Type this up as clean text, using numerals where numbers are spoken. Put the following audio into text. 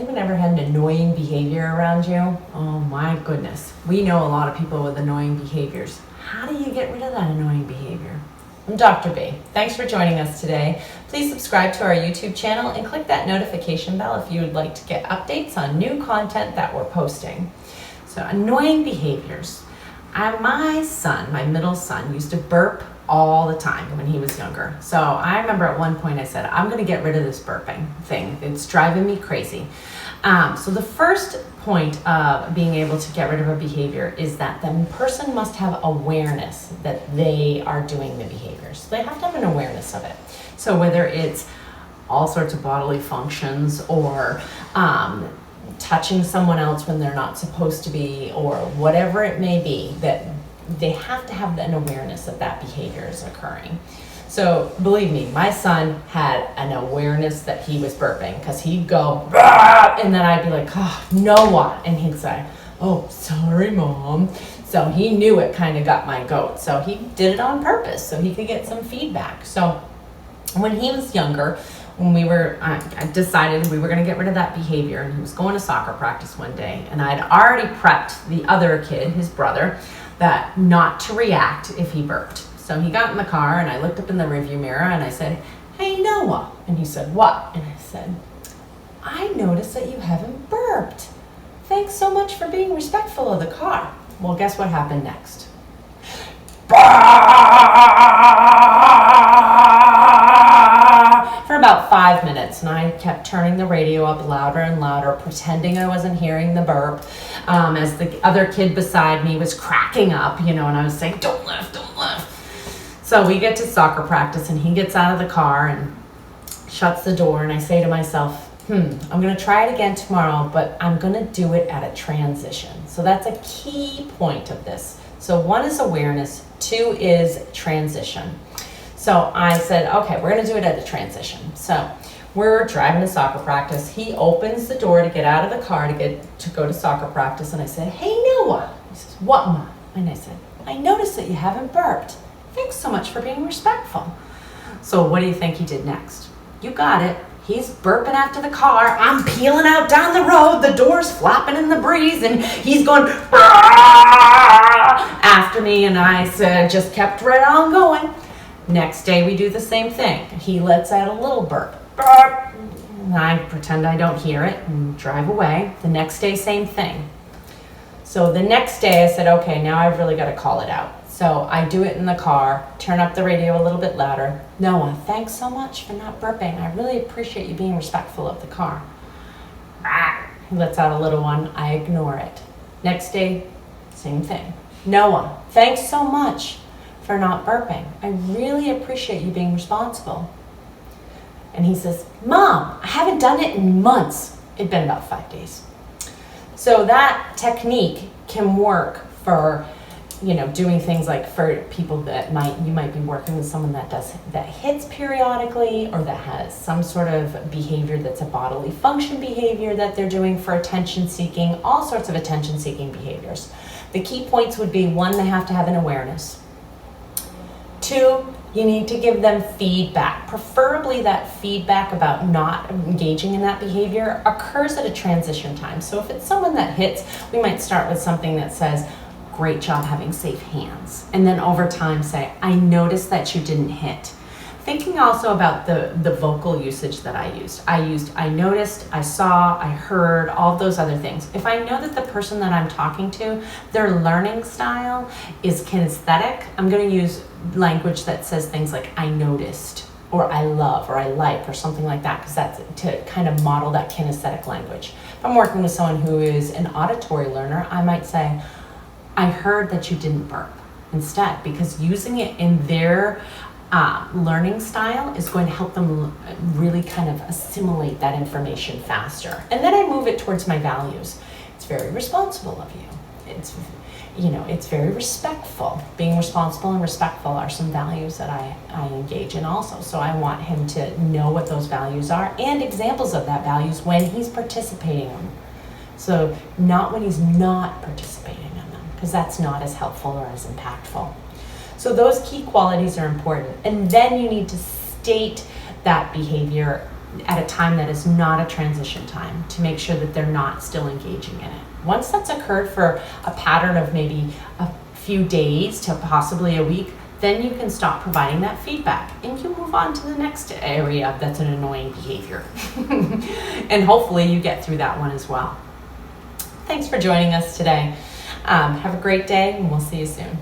anyone ever had an annoying behavior around you? Oh my goodness. We know a lot of people with annoying behaviors. How do you get rid of that annoying behavior? I'm Dr. B. Thanks for joining us today. Please subscribe to our YouTube channel and click that notification bell if you would like to get updates on new content that we're posting. So, annoying behaviors. My son, my middle son, used to burp all the time when he was younger. So I remember at one point I said, I'm going to get rid of this burping thing. It's driving me crazy. So the first point of being able to get rid of a behavior is that the person must have awareness that they are doing the behaviors. They have to have an awareness of it. So whether it's all sorts of bodily functions or touching someone else when they're not supposed to be, or whatever it may be, that they have to have an awareness that that behavior is occurring. So believe me, my son had an awareness that he was burping, because he'd go, "Burp!" and then I'd be like, "Oh, Noah," and he'd say, "Oh, sorry, Mom." So he knew it kind of got my goat. So he did it on purpose so he could get some feedback. So when he was younger, when I decided we were going to get rid of that behavior, and he was going to soccer practice one day, and I'd already prepped the other kid, his brother, that not to react if he burped. So he got in the car, and I looked up in the rearview mirror and I said, "Hey, Noah." And he said, "What?" And I said, "I noticed that you haven't burped. Thanks so much for being respectful of the car." Well, guess what happened next? For about 5 minutes, and I kept turning the radio up louder and louder, pretending I wasn't hearing the burp, as the other kid beside me was cracking up, and I was saying, "Don't lift, don't lift." So we get to soccer practice, and he gets out of the car and shuts the door, and I say to myself, I'm going to try it again tomorrow, but I'm going to do it at a transition. So that's a key point of this. So 1 is awareness, 2 is transition. So I said, okay, we're going to do it at a transition. So we're driving to soccer practice. He opens the door to get out of the car to go to soccer practice, and I said, "Hey, Noah." He says, "What, Mom?" And I said, "I noticed that you haven't burped. Thanks so much for being respectful." So what do you think he did next? You got it. He's burping after the car. I'm peeling out down the road. The door's flapping in the breeze, and he's going after me, and I said, just kept right on going. Next day, we do the same thing. He lets out a little burp. Burp. And I pretend I don't hear it and drive away. The next day, same thing. So the next day, I said, okay, now I've really got to call it out. So I do it in the car, turn up the radio a little bit louder. "Noah, thanks so much for not burping. I really appreciate you being respectful of the car." He lets out a little one. I ignore it. Next day, same thing. "Noah, thanks so much for not burping. I really appreciate you being responsible." And he says, "Mom, I haven't done it in months." It'd been about 5 days. So that technique can work for doing things like for people that you might be working with someone that hits periodically, or that has some sort of behavior that's a bodily function behavior that they're doing for attention seeking, all sorts of attention seeking behaviors. The key points would be: 1, they have to have an awareness. 2, you need to give them feedback. Preferably that feedback about not engaging in that behavior occurs at a transition time. So if it's someone that hits, we might start with something that says, "Great job having safe hands." And then over time say, "I noticed that you didn't hit." Thinking also about the vocal usage that I used. I noticed, I saw, I heard, all those other things. If I know that the person that I'm talking to, their learning style is kinesthetic, I'm going to use language that says things like "I noticed," or "I love," or "I like," or something like that, because that's to kind of model that kinesthetic language. If I'm working with someone who is an auditory learner, I might say, "I heard that you didn't burp," instead, because using it in their learning style is going to help them really kind of assimilate that information faster. And then I move it towards my values. It's very responsible of you. It's very respectful. Being responsible and respectful are some values that I engage in also. So I want him to know what those values are and examples of that values when he's participating in them. So not when he's not participating in them, because that's not as helpful or as impactful. So those key qualities are important. And then you need to state that behavior at a time that is not a transition time, to make sure that they're not still engaging in it. Once that's occurred for a pattern of maybe a few days to possibly a week, then you can stop providing that feedback and you move on to the next area that's an annoying behavior. And hopefully you get through that one as well. Thanks for joining us today. Have a great day, and we'll see you soon.